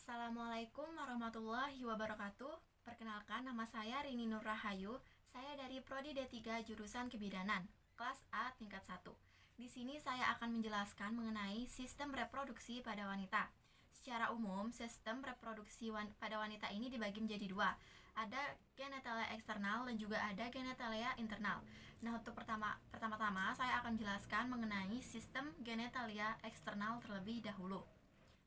Assalamualaikum warahmatullahi wabarakatuh. Perkenalkan, nama saya Rini Nur Rahayu. Saya dari Prodi D3 jurusan Kebidanan, kelas A tingkat 1. Di sini saya akan menjelaskan mengenai sistem reproduksi pada wanita. Secara umum, sistem reproduksi pada wanita ini dibagi menjadi dua. Ada genitalia eksternal dan juga ada genitalia internal. Nah, untuk pertama-tama saya akan jelaskan mengenai sistem genitalia eksternal terlebih dahulu.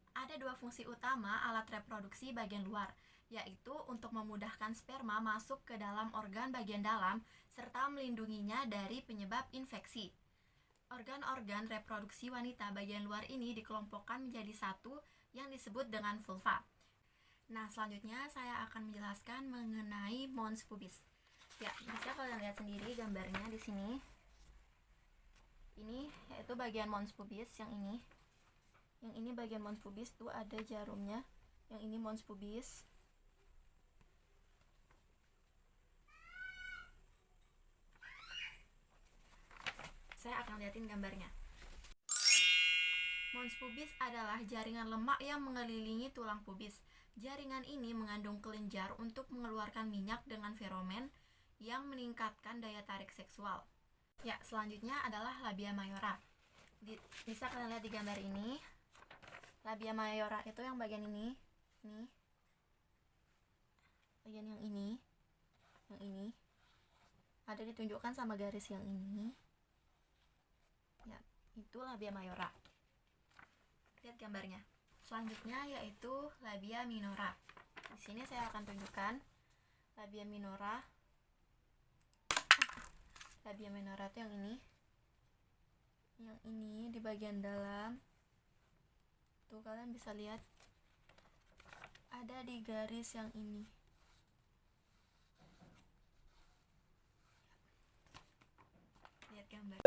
Ada dua fungsi utama alat reproduksi bagian luar, yaitu untuk memudahkan sperma masuk ke dalam organ bagian dalam serta melindunginya dari penyebab infeksi. Organ-organ reproduksi wanita bagian luar ini dikelompokkan menjadi satu yang disebut dengan vulva. Nah, selanjutnya saya akan menjelaskan mengenai mons pubis. Ya, bisa kalian lihat sendiri gambarnya di sini. Ini yaitu bagian mons pubis yang ini. Yang ini bagian mons pubis tuh ada jarumnya. Yang ini mons pubis. Saya akan liatin gambarnya. Mons pubis adalah jaringan lemak yang mengelilingi tulang pubis. Jaringan ini mengandung kelenjar untuk mengeluarkan minyak dengan feromen yang meningkatkan daya tarik seksual. Ya, selanjutnya adalah labia mayora. Bisa kalian lihat di gambar ini. Labia mayora itu yang bagian ini, bagian yang ini ada ditunjukkan sama garis yang ini. Ya, itu labia mayora. Lihat gambarnya. Selanjutnya yaitu labia minora. Di sini saya akan tunjukkan labia minora. Labia minora itu yang ini. Yang ini di bagian dalam. Tuh, kalian bisa lihat ada di garis yang ini. Lihat gambar.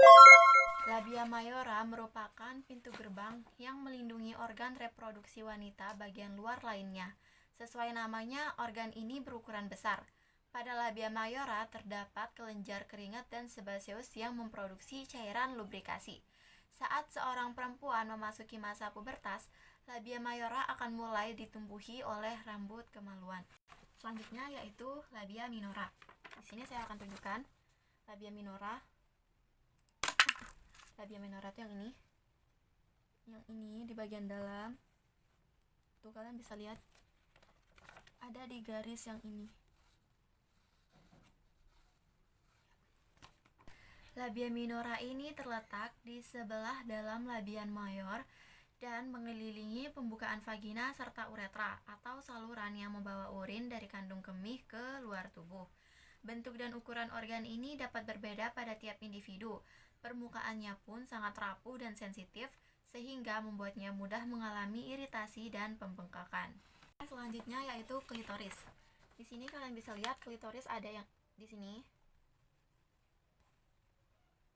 Labia mayora merupakan pintu gerbang yang melindungi organ reproduksi wanita bagian luar lainnya. Sesuai namanya, organ ini berukuran besar. Pada labia mayora terdapat kelenjar keringat dan sebaseus yang memproduksi cairan lubrikasi. Saat seorang perempuan memasuki masa pubertas, labia mayora akan mulai ditumbuhi oleh rambut kemaluan. Selanjutnya yaitu labia minora. Di sini saya akan tunjukkan labia minora. Labia minora itu yang ini. Yang ini di bagian dalam. Tuh, kalian bisa lihat ada di garis yang ini. Labia minora ini terletak di sebelah dalam labian mayor dan mengelilingi pembukaan vagina serta uretra atau saluran yang membawa urin dari kandung kemih ke luar tubuh. Bentuk dan ukuran organ ini dapat berbeda pada tiap individu. Permukaannya pun sangat rapuh dan sensitif sehingga membuatnya mudah mengalami iritasi dan pembengkakan. Selanjutnya yaitu klitoris. Di sini kalian bisa lihat klitoris ada yang di sini.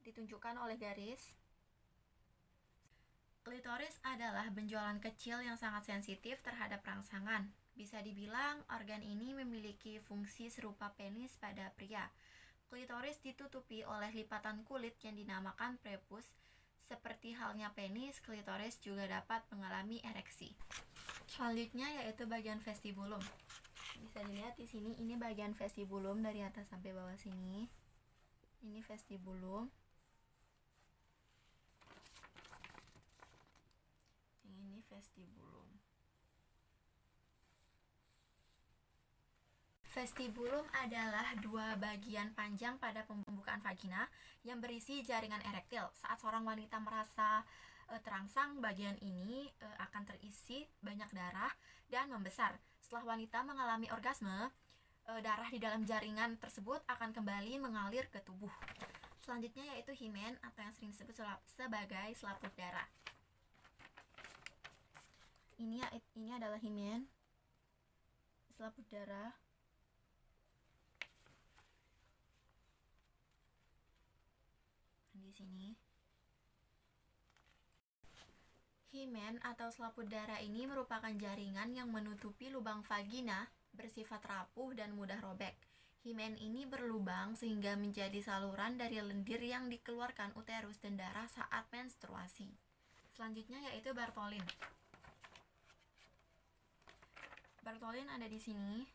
Ditunjukkan oleh garis. Klitoris adalah benjolan kecil yang sangat sensitif terhadap rangsangan. Bisa dibilang organ ini memiliki fungsi serupa penis pada pria. Klitoris ditutupi oleh lipatan kulit yang dinamakan prepus. Seperti halnya penis, klitoris juga dapat mengalami ereksi. Selanjutnya yaitu bagian vestibulum. Bisa dilihat di sini, ini bagian vestibulum dari atas sampai bawah sini. Ini vestibulum. Ini vestibulum. Vestibulum adalah dua bagian panjang pada pembukaan vagina yang berisi jaringan erektil. Saat seorang wanita merasa terangsang, bagian ini akan terisi banyak darah dan membesar. Setelah wanita mengalami orgasme, darah di dalam jaringan tersebut akan kembali mengalir ke tubuh. Selanjutnya yaitu himen atau yang sering disebut sebagai selaput darah. Ini adalah himen, selaput darah. Di sini. Himen atau selaput darah ini merupakan jaringan yang menutupi lubang vagina, bersifat rapuh dan mudah robek. Himen ini berlubang sehingga menjadi saluran dari lendir yang dikeluarkan uterus dan darah saat menstruasi. Selanjutnya yaitu Bartholin. Bartholin ada di sini.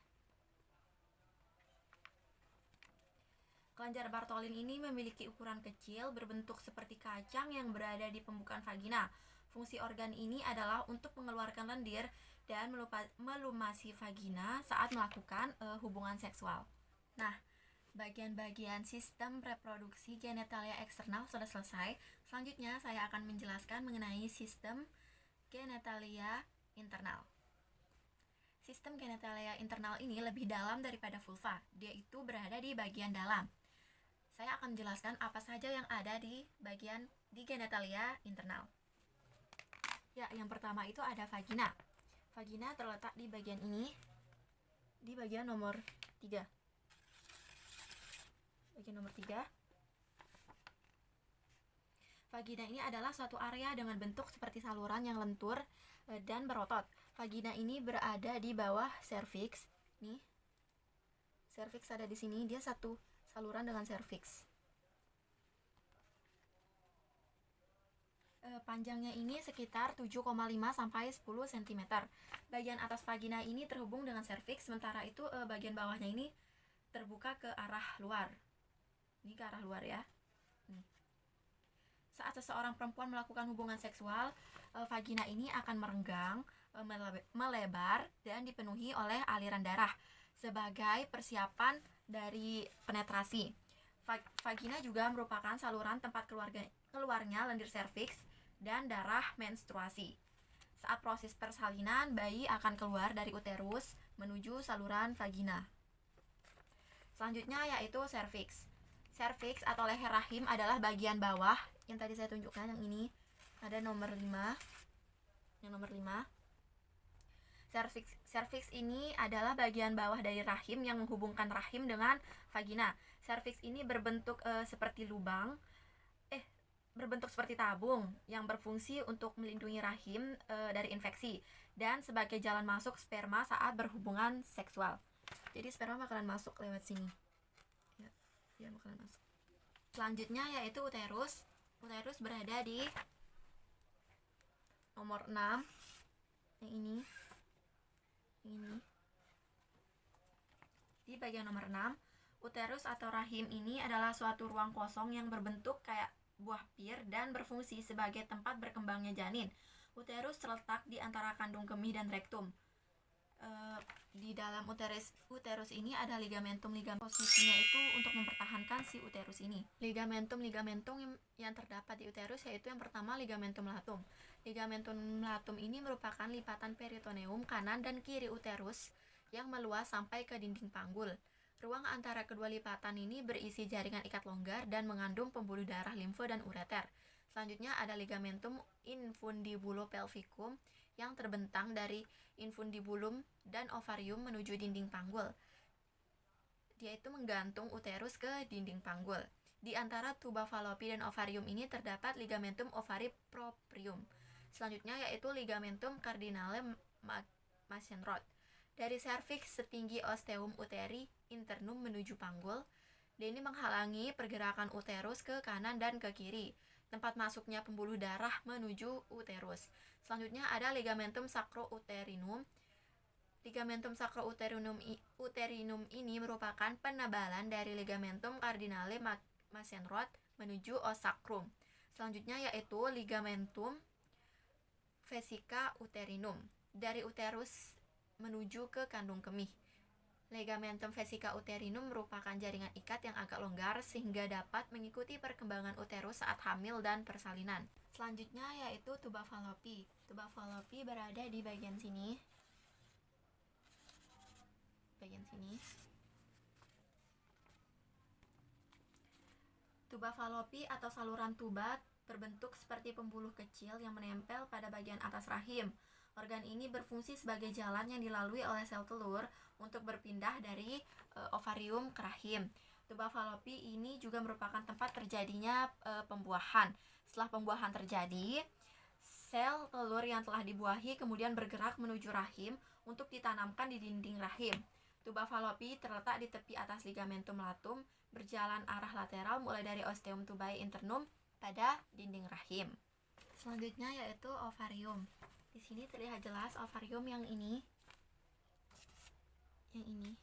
Kelenjar Bartholin ini memiliki ukuran kecil berbentuk seperti kacang yang berada di pembukaan vagina. Fungsi organ ini adalah untuk mengeluarkan lendir dan melumasi vagina saat melakukan hubungan seksual. Nah, bagian-bagian sistem reproduksi genitalia eksternal sudah selesai. Selanjutnya saya akan menjelaskan mengenai sistem genitalia internal. Sistem genitalia internal ini lebih dalam daripada vulva. Dia itu berada di bagian dalam. Saya akan menjelaskan apa saja yang ada di genitalia internal. Ya, yang pertama itu ada vagina. Vagina terletak di bagian ini, di bagian nomor 3. Bagian nomor 3. Vagina ini adalah suatu area dengan bentuk seperti saluran yang lentur dan berotot. Vagina ini berada di bawah serviks. Nih, serviks ada di sini. Dia satu saluran dengan serviks. Panjangnya ini sekitar 7,5 sampai 10 cm. Bagian atas vagina ini terhubung dengan serviks, sementara itu bagian bawahnya ini terbuka ke arah luar. Ini ke arah luar ya. Saat seseorang perempuan melakukan hubungan seksual, vagina ini akan merenggang, melebar, dan dipenuhi oleh aliran darah sebagai persiapan dari penetrasi. Vagina juga merupakan saluran tempat keluarnya lendir serviks dan darah menstruasi. Saat proses persalinan, bayi akan keluar dari uterus menuju saluran vagina. Selanjutnya yaitu serviks. Serviks atau leher rahim adalah bagian bawah yang tadi saya tunjukkan, yang ini ada nomor 5. Yang nomor 5. Serviks ini adalah bagian bawah dari rahim yang menghubungkan rahim dengan vagina. Serviks ini berbentuk seperti berbentuk seperti tabung yang berfungsi untuk melindungi rahim dari infeksi dan sebagai jalan masuk sperma saat berhubungan seksual. Jadi sperma bakalan masuk lewat sini. Ya, dia bakalan masuk. Selanjutnya yaitu uterus. Uterus berada di nomor 6. Yang ini. Di bagian nomor 6, uterus atau rahim ini adalah suatu ruang kosong yang berbentuk kayak buah pir dan berfungsi sebagai tempat berkembangnya janin. Uterus terletak di antara kandung kemih dan rektum. Di dalam uterus ini ada ligamentum. Posisinya itu untuk mempertahankan si uterus ini. Ligamentum yang terdapat di uterus yaitu yang pertama ligamentum latum. Ligamentum latum ini merupakan lipatan peritoneum kanan dan kiri uterus yang meluas sampai ke dinding panggul. Ruang antara kedua lipatan ini berisi jaringan ikat longgar dan mengandung pembuluh darah limfe dan ureter. Selanjutnya ada ligamentum infundibulopelvicum yang terbentang dari infundibulum dan ovarium menuju dinding panggul. Dia itu menggantung uterus ke dinding panggul. Di antara tuba fallopi dan ovarium ini terdapat ligamentum ovariproprium. Selanjutnya yaitu ligamentum cardinale Masenrod. Dari serviks setinggi osteum uteri internum menuju panggul. Dia ini menghalangi pergerakan uterus ke kanan dan ke kiri, tempat masuknya pembuluh darah menuju uterus. Selanjutnya ada ligamentum sacrouterinum. Ligamentum sacrouterinum ini merupakan penebalan dari ligamentum cardinale Masenrod menuju os sacrum. Selanjutnya yaitu ligamentum vesica uterinum dari uterus menuju ke kandung kemih. Ligamentum vesica uterinum merupakan jaringan ikat yang agak longgar sehingga dapat mengikuti perkembangan uterus saat hamil dan persalinan. Selanjutnya yaitu tuba fallopi. Tuba fallopi berada di bagian sini. Tuba fallopi atau saluran tuba berbentuk seperti pembuluh kecil yang menempel pada bagian atas rahim. Organ ini berfungsi sebagai jalan yang dilalui oleh sel telur untuk berpindah dari ovarium ke rahim. Tuba fallopi ini juga merupakan tempat terjadinya pembuahan. Setelah pembuahan terjadi, sel telur yang telah dibuahi kemudian bergerak menuju rahim untuk ditanamkan di dinding rahim. Tuba fallopi terletak di tepi atas ligamentum latum, berjalan arah lateral mulai dari osteum tubae internum pada dinding rahim. Selanjutnya yaitu ovarium. Di sini terlihat jelas ovarium yang ini. yang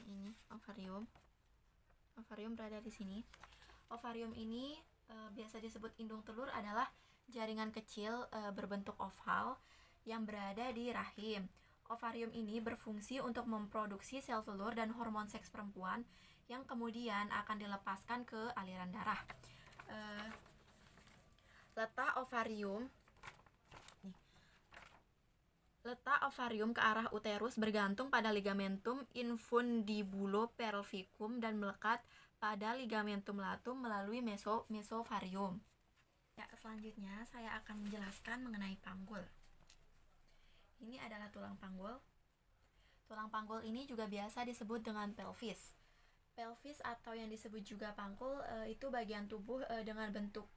ini ovarium berada di sini. Ovarium ini biasa disebut indung telur adalah jaringan kecil berbentuk oval yang berada di rahim. Ovarium ini berfungsi untuk memproduksi sel telur dan hormon seks perempuan yang kemudian akan dilepaskan ke aliran darah. Letak ovarium ke arah uterus bergantung pada ligamentum infundibulopelvicum dan melekat pada ligamentum latum melalui mesovarium. Ya, selanjutnya saya akan menjelaskan mengenai panggul. Ini adalah tulang panggul. Tulang panggul ini juga biasa disebut dengan pelvis. Pelvis atau yang disebut juga panggul itu bagian tubuh dengan bentuk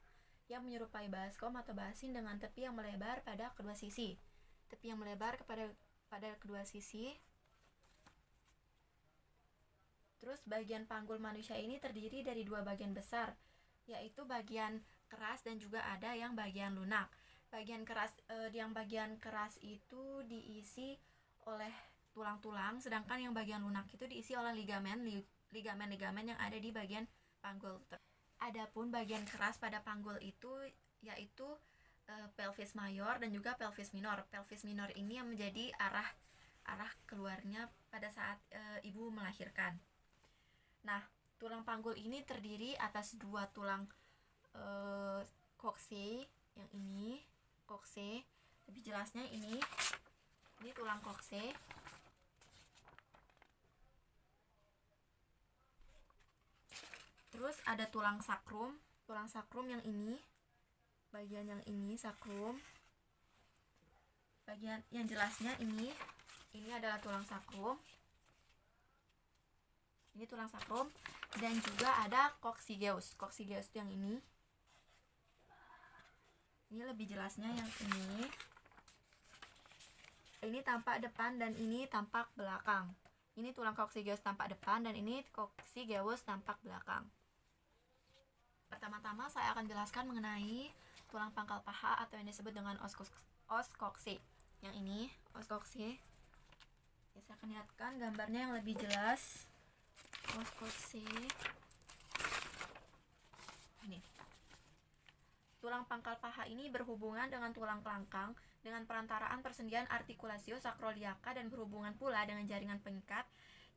yang menyerupai baskom atau basin dengan tepi yang melebar pada kedua sisi. Pada kedua sisi. Terus bagian panggul manusia ini terdiri dari dua bagian besar, yaitu bagian keras dan juga ada yang bagian lunak. Bagian keras itu diisi oleh tulang-tulang, sedangkan yang bagian lunak itu diisi oleh ligamen yang ada di bagian panggul. Adapun bagian keras pada panggul itu yaitu pelvis mayor dan juga pelvis minor. Pelvis minor ini yang menjadi arah keluarnya pada saat ibu melahirkan. Nah, tulang panggul ini terdiri atas dua tulang coxae. Yang ini coxae, lebih jelasnya ini tulang coxae. Terus ada tulang sacrum yang ini, bagian yang ini sacrum. Bagian yang jelasnya ini adalah tulang sacrum. Ini tulang sacrum dan juga ada coccygeus. Coccygeus yang ini. Ini lebih jelasnya yang ini. Ini tampak depan dan ini tampak belakang. Ini tulang coccygeus tampak depan dan ini coccygeus tampak belakang. Pertama-tama saya akan jelaskan mengenai tulang pangkal paha atau yang disebut dengan os coxae. Yang ini os coxae. Ya, saya akan lihatkan gambarnya yang lebih jelas. Os coxae. Ini. Tulang pangkal paha ini berhubungan dengan tulang kelangkang dengan perantaraan persendian articulatio sacroiliaca dan berhubungan pula dengan jaringan pengikat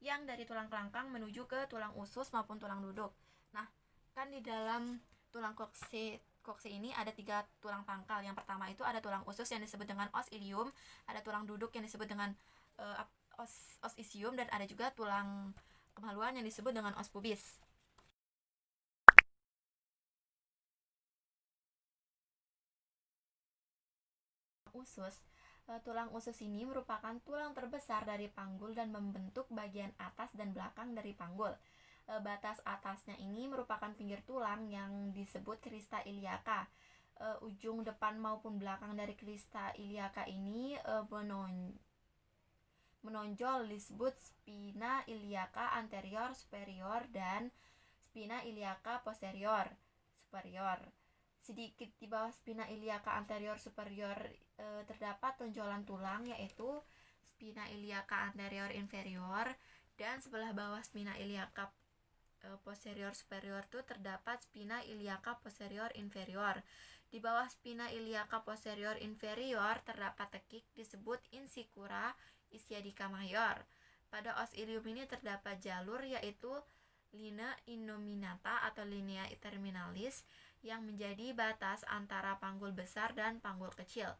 yang dari tulang kelangkang menuju ke tulang usus maupun tulang duduk. Nah, kan di dalam tulang coxae ini ada 3 tulang pangkal. Yang pertama itu ada tulang usus yang disebut dengan os ilium, ada tulang duduk yang disebut dengan os ischium, dan ada juga tulang kemaluan yang disebut dengan os pubis. Tulang usus ini merupakan tulang terbesar dari panggul dan membentuk bagian atas dan belakang dari panggul. Batas atasnya ini merupakan pinggir tulang yang disebut crista iliaca. Ujung depan maupun belakang dari crista iliaca ini menonjol disebut spina iliaca anterior superior dan spina iliaca posterior superior. Sedikit di bawah spina iliaca anterior superior terdapat tonjolan tulang, yaitu spina iliaca anterior inferior, dan sebelah bawah spina iliaca posterior superior itu terdapat spina iliaca posterior inferior. Di bawah spina iliaca posterior inferior terdapat tekik disebut insicura ischiadica mayor. Pada os ilium ini terdapat jalur, yaitu linea innominata atau linea terminalis yang menjadi batas antara panggul besar dan panggul kecil.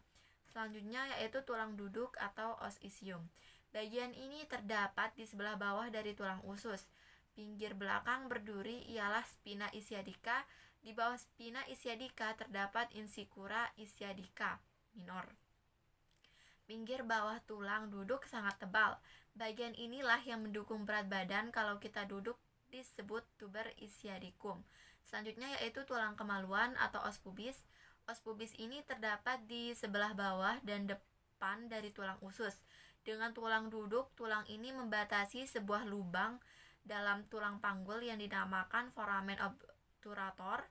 Selanjutnya yaitu tulang duduk atau os ischium. Bagian ini terdapat di sebelah bawah dari tulang usus. Pinggir belakang berduri ialah spina ischiadica. Di bawah spina ischiadica terdapat insicura ischiadica minor. Pinggir bawah tulang duduk sangat tebal. Bagian inilah yang mendukung berat badan kalau kita duduk, disebut tuber ischiadicum. Selanjutnya yaitu tulang kemaluan atau os pubis. Os pubis ini terdapat di sebelah bawah dan depan dari tulang usus. Dengan tulang duduk, tulang ini membatasi sebuah lubang dalam tulang panggul yang dinamakan foramen obturator.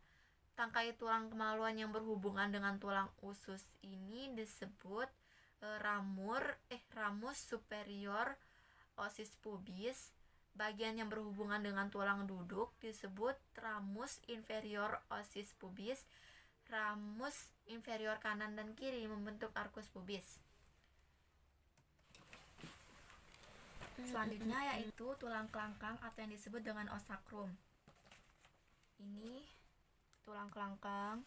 Tangkai tulang kemaluan yang berhubungan dengan tulang usus ini disebut ramus superior osis pubis. Bagian yang berhubungan dengan tulang duduk disebut ramus inferior osis pubis. Ramus inferior kanan dan kiri membentuk arcus pubis. Selanjutnya yaitu tulang kelangkang atau yang disebut dengan os sacrum. Ini tulang kelangkang.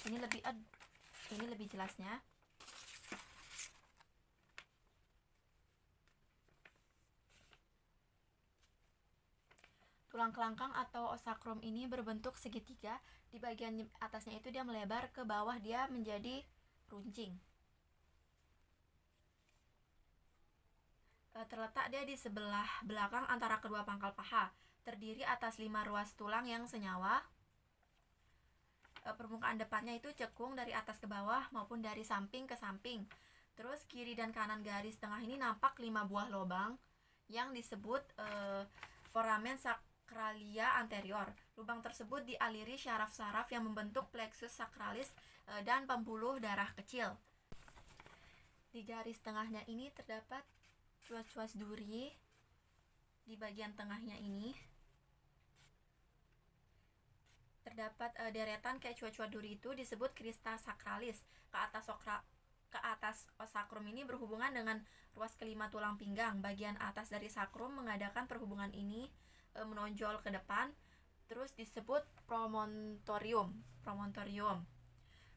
Ini lebih jelasnya. Tulang kelangkang atau os sacrum ini berbentuk segitiga. Di bagian atasnya itu dia melebar, ke bawah dia menjadi runcing. Terletak dia di sebelah belakang antara kedua pangkal paha. Terdiri atas 5 ruas tulang yang senyawa. Permukaan depannya itu cekung dari atas ke bawah maupun dari samping ke samping. Terus kiri dan kanan garis tengah ini nampak 5 buah lubang yang disebut foramen sacralia anterior. Lubang tersebut dialiri syaraf-syaraf yang membentuk plexus sacralis dan pembuluh darah kecil. Di garis tengahnya ini terdapat cuas-cuas duri. Di bagian tengahnya ini terdapat deretan kayak cuas-cuas duri itu disebut crista sacralis. Ke atas os sacrum ini berhubungan dengan ruas kelima tulang pinggang. Bagian atas dari sacrum mengadakan perhubungan ini menonjol ke depan, terus disebut promontorium.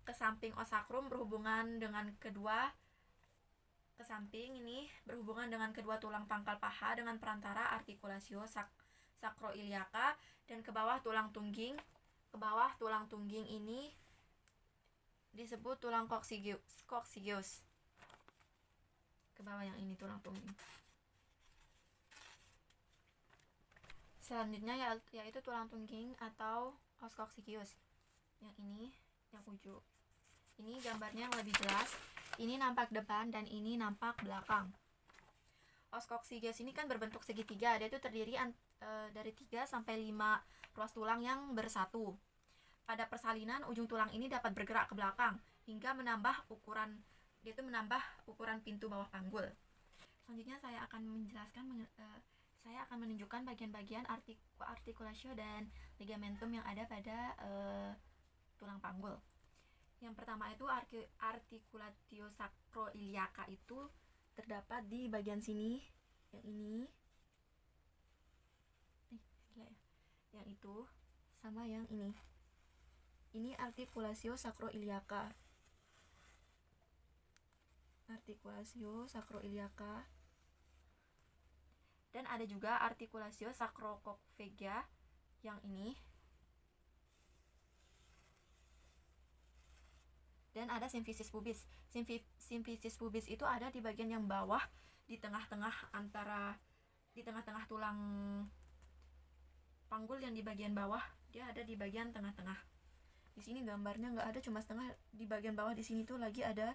Ke samping os sacrum berhubungan dengan kedua tulang pangkal paha dengan perantara artikulasio sacroiliaca, dan ke bawah tulang tungging. Ke bawah tulang tungging ini disebut tulang coccygeus. Ke bawah yang ini tulang tungging. Selanjutnya yaitu tulang tungging atau os coccygeus. Yang ini, yang ujung. Ini gambarnya yang lebih jelas. Ini nampak depan dan ini nampak belakang. Os coccygeus ini kan berbentuk segitiga. Dia itu terdiri dari 3 sampai 5 ruas tulang yang bersatu. Pada persalinan, ujung tulang ini dapat bergerak ke belakang hingga menambah ukuran pintu bawah panggul. Selanjutnya saya akan menunjukkan bagian-bagian artikulasio dan ligamentum yang ada pada tulang panggul. Yang pertama itu articulatio sacroiliaca itu terdapat di bagian sini, yang ini, yang itu, sama yang ini. Ini articulatio sacroiliaca. Dan ada juga articulatio sacrococcygeal yang ini. Dan ada symphysis pubis. Symphysis pubis itu ada di bagian yang bawah, di tengah-tengah tulang panggul yang di bagian bawah, dia ada di bagian tengah-tengah. Di sini gambarnya nggak ada, cuma setengah. Di bagian bawah di sini tuh lagi ada,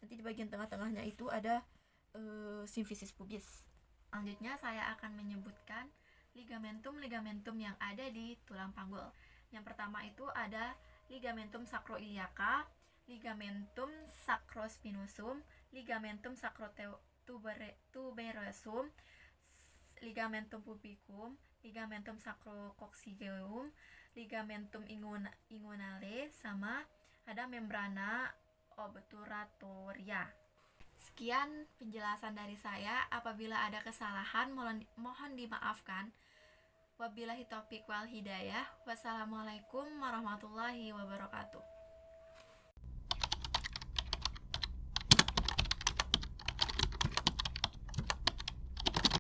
nanti di bagian tengah-tengahnya itu ada symphysis pubis. Selanjutnya saya akan menyebutkan ligamentum yang ada di tulang panggul. Yang pertama itu ada ligamentum sacroiliaca, ligamentum sacrospinosum, ligamentum sacrotuberosum, ligamentum pubicum, ligamentum sacrococcygeum, ligamentum inguinale, sama ada membrana obturatoria. Sekian penjelasan dari saya. Apabila ada kesalahan mohon dimaafkan. Wabillahi taufiq wal hidayah. Wassalamualaikum warahmatullahi wabarakatuh.